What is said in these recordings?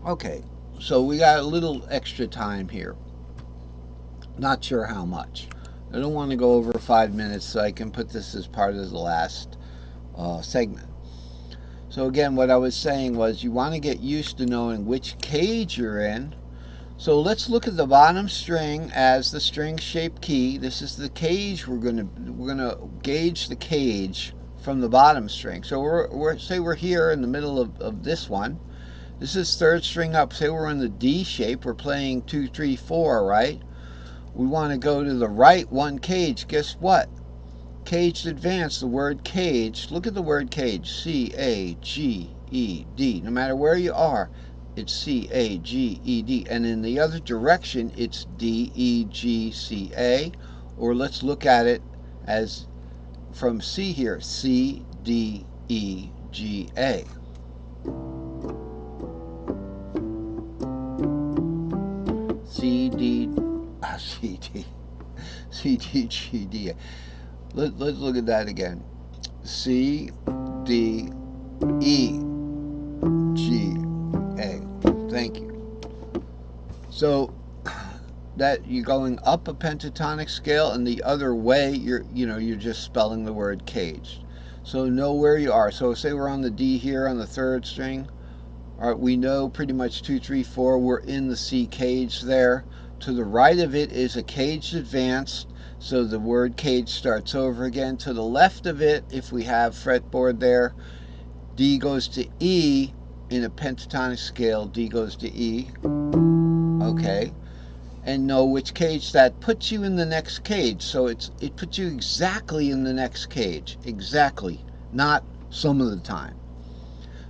Okay, so we got a little extra time here. Not sure how much. I don't want to go over 5 minutes, so I can put this as part of the last segment. So again, what I was saying was you want to get used to knowing which cage you're in. So let's look at the bottom string as the string shaped key. This is the cage. We're gonna gauge the cage from the bottom string. So say we're here in the middle of this one. This is third string up. Say we're in the D shape. We're playing 2, 3, 4, right? We want to go to the right one cage. Guess what? Caged advance, the word cage. Look at the word cage. C-A-G-E-D. No matter where you are, it's C-A-G-E-D. And in the other direction, it's D-E-G-C-A. Or let's look at it as from C here, C-D-E-G-A. C-D, C-D, C-D-G-D. Let's look at that again. C, D, E, G, A. Thank you. So that you're going up a pentatonic scale, and the other way you're just spelling the word caged. So know where you are. So say we're on the D here on the third string. All right, we know pretty much 2, 3, 4. We're in the C cage there. To the right of it is a caged advanced. So the word cage starts over again. To the left of it, if we have fretboard there, D goes to E in a pentatonic scale. D goes to E. Okay. And know which cage that puts you in the next cage. So it puts you exactly in the next cage. Exactly. Not some of the time.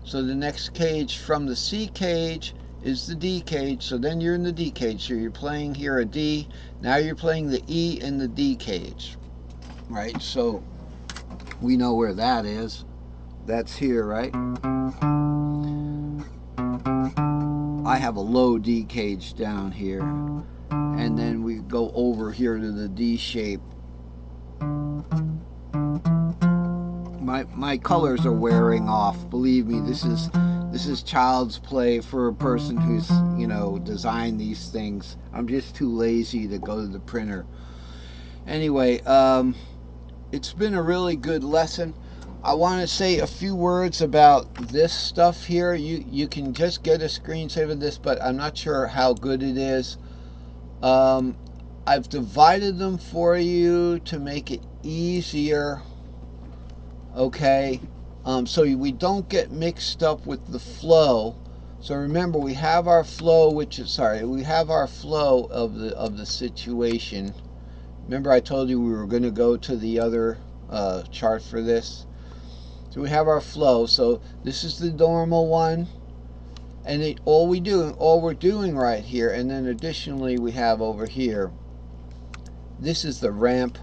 So the next cage from the C cage is the D cage. So then you're in the D cage. So you're playing here a D. Now you're playing the E in the D cage. Right? So we know where that is. That's here, right? I have a low D cage down here. And then we go over here to the D shape. My colors are wearing off. Believe me, this is child's play for a person who's designed these things. I'm just too lazy to go to the printer. Anyway, it's been a really good lesson. I want to say a few words about this stuff here. You can just get a screensaver of this, but I'm not sure how good it is. I've divided them for you to make it easier. Okay, so we don't get mixed up with the flow. So remember, we have our flow, we have our flow of the situation. Remember, I told you we were going to go to the other chart for this. So we have our flow. So this is the normal one, and all we're doing right here, and then additionally we have over here. This is the ramp.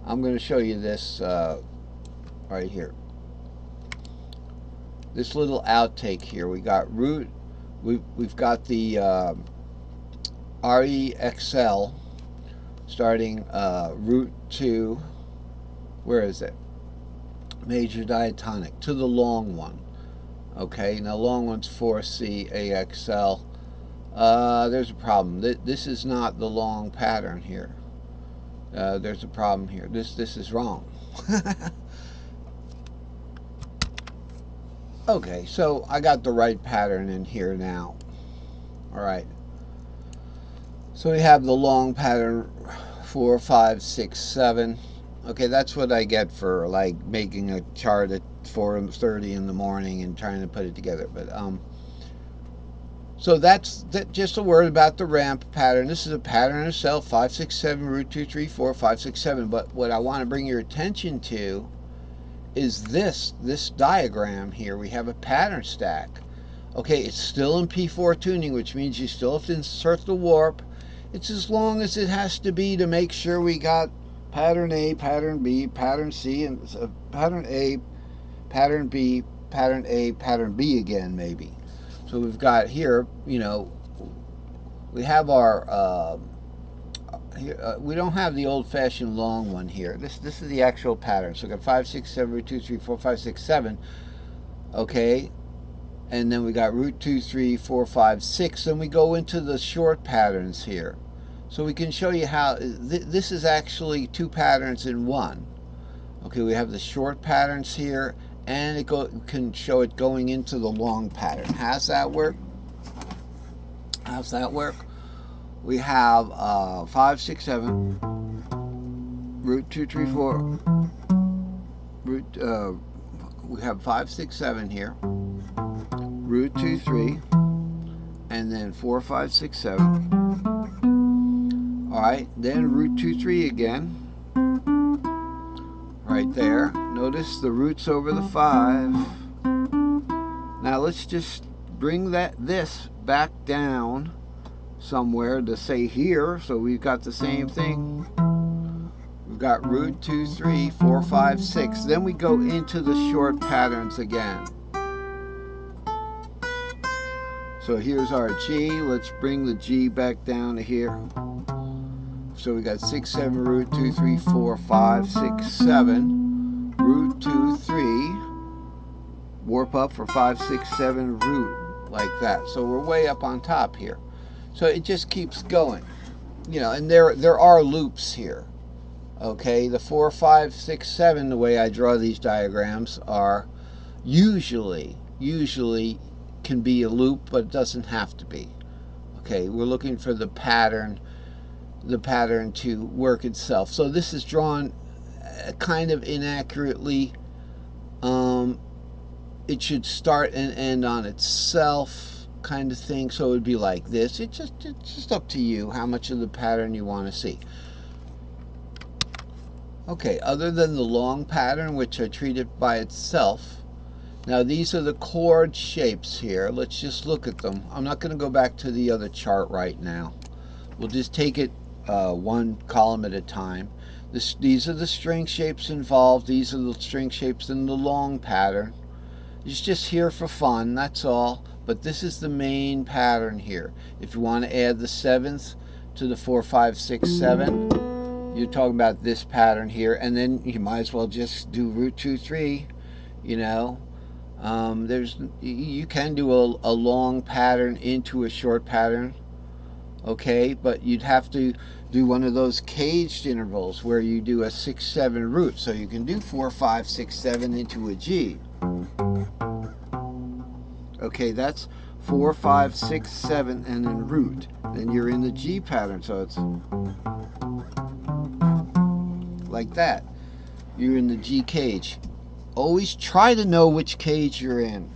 I'm going to show you this right here. This little outtake here. We got root. We've got the REXL starting root 2. Where is it? Major diatonic to the long one. Okay, now long one's 4C AXL. There's a problem. This is not the long pattern here. There's a problem here. This is wrong. Okay, so I got the right pattern in here now. Alright. So we have the long pattern 4, 5, 6, 7. Okay, that's what I get for like making a chart at 4:30 in the morning and trying to put it together. But so that's just a word about the ramp pattern. This is a pattern itself, 5, 6, 7, root 2, 3, 4, 5, 6, 7. But what I want to bring your attention to is this diagram here. We have a pattern stack. Okay, it's still in P4 tuning, which means you still have to insert the warp. It's as long as it has to be to make sure we got pattern A, pattern B, pattern C, and pattern A, pattern B, pattern A, pattern B again, maybe. So we've got here, we have our here, we don't have the old-fashioned long one here. This is the actual pattern. So we got 5, 6, 7, 2, 3, 4, 5, 6, 7. Okay, and then we got root 2, 3, 4, 5, 6. Then we go into the short patterns here. So we can show you how this is actually two patterns in one. Okay, we have the short patterns here, and it can show it going into the long pattern. How's that work? How's that work? We have 5, 6, 7, root 2, 3, 4, root, we have 5, 6, 7 here, root 2, 3, and then 4, 5, 6, 7. Alright, then root 2, 3 again, right there. Notice the roots over the 5. Now let's just bring this back down somewhere to say here, so we've got the same thing. We've got root 2, 3, 4, 5, 6. Then we go into the short patterns again. So here's our G. Let's bring the G back down to here. So we got 6, 7, root 2, 3, 4, 5, 6, 7, root 2, 3, warp up for 5, 6, 7, root, like that. So we're way up on top here. So it just keeps going, you know, and there are loops here. Okay, the 4, 5, 6, 7, the way I draw these diagrams are usually can be a loop, but it doesn't have to be. Okay, we're looking for the pattern to work itself. So this is drawn kind of inaccurately. It should start and end on itself, kind of thing. So it would be like this. It's just up to you how much of the pattern you want to see. Okay, other than the long pattern, which I treat it by itself. Now these are the chord shapes here. Let's just look at them. I'm not going to go back to the other chart right now. We'll just take it one column at a time. These are the string shapes involved. These are the string shapes in the long pattern. It's just here for fun, that's all. But this is the main pattern here. If you want to add the 7th to the 4, 5, 6, 7, you're talking about this pattern here. And then you might as well just do root 2, 3, you know. You can do a long pattern into a short pattern, okay, but you'd have to do one of those caged intervals where you do a 6, 7 root. So you can do 4, 5, 6, 7 into a G. Okay, that's 4, 5, 6, 7, and then root. Then you're in the G pattern, so it's like that. You're in the G cage. Always try to know which cage you're in,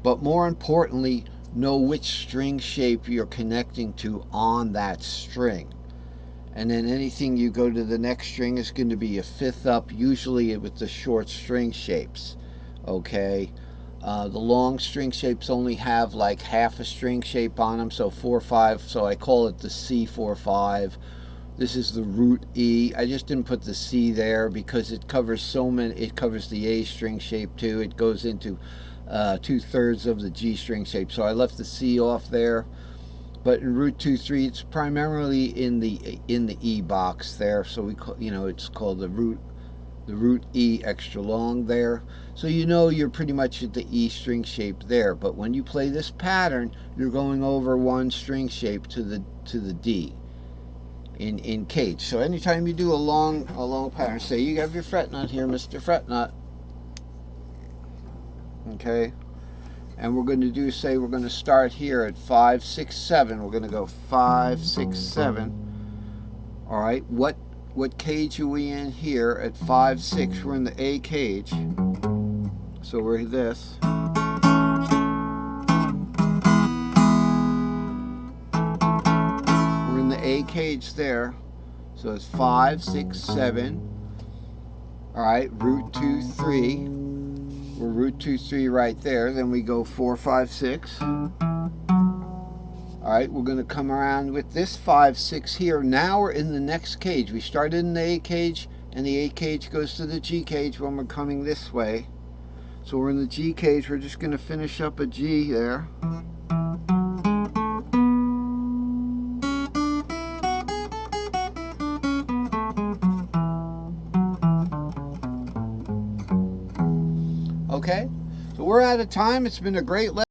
but more importantly, know which string shape you're connecting to on that string. And then anything you go to the next string is going to be a 5th up, usually with the short string shapes. Okay, the long string shapes only have like half a string shape on them, so 4, 5, so I call it the C4, 5. This is the root E. I just didn't put the C there because it covers so many. It covers the A string shape too. It goes into 2/3 of the G string shape. So I left the C off there. But in root 2, 3, it's primarily in the E box there. So we call, you know, it's called the root E extra long there. So you know you're pretty much at the E string shape there. But when you play this pattern, you're going over one string shape to the D. In cage. So anytime you do a long pattern, say you have your fret nut here, Mr. Fret Nut. Okay, and we're going to do, say we're going to start here at 5, 6, 7. We're going to go 5, 6, 7. All right, what cage are we in here at 5, 6? We're in the A cage. So we're this. We're in the A cage there. So it's 5, 6, 7. All right, root 2, 3. We're root 2, 3 right there. Then we go 4, 5, 6. All right, we're going to come around with this 5, 6 here. Now we're in the next cage. We started in the A cage, and the A cage goes to the G cage when we're coming this way. So we're in the G cage. We're just going to finish up a G there. Okay, so we're out of time. It's been a great lesson.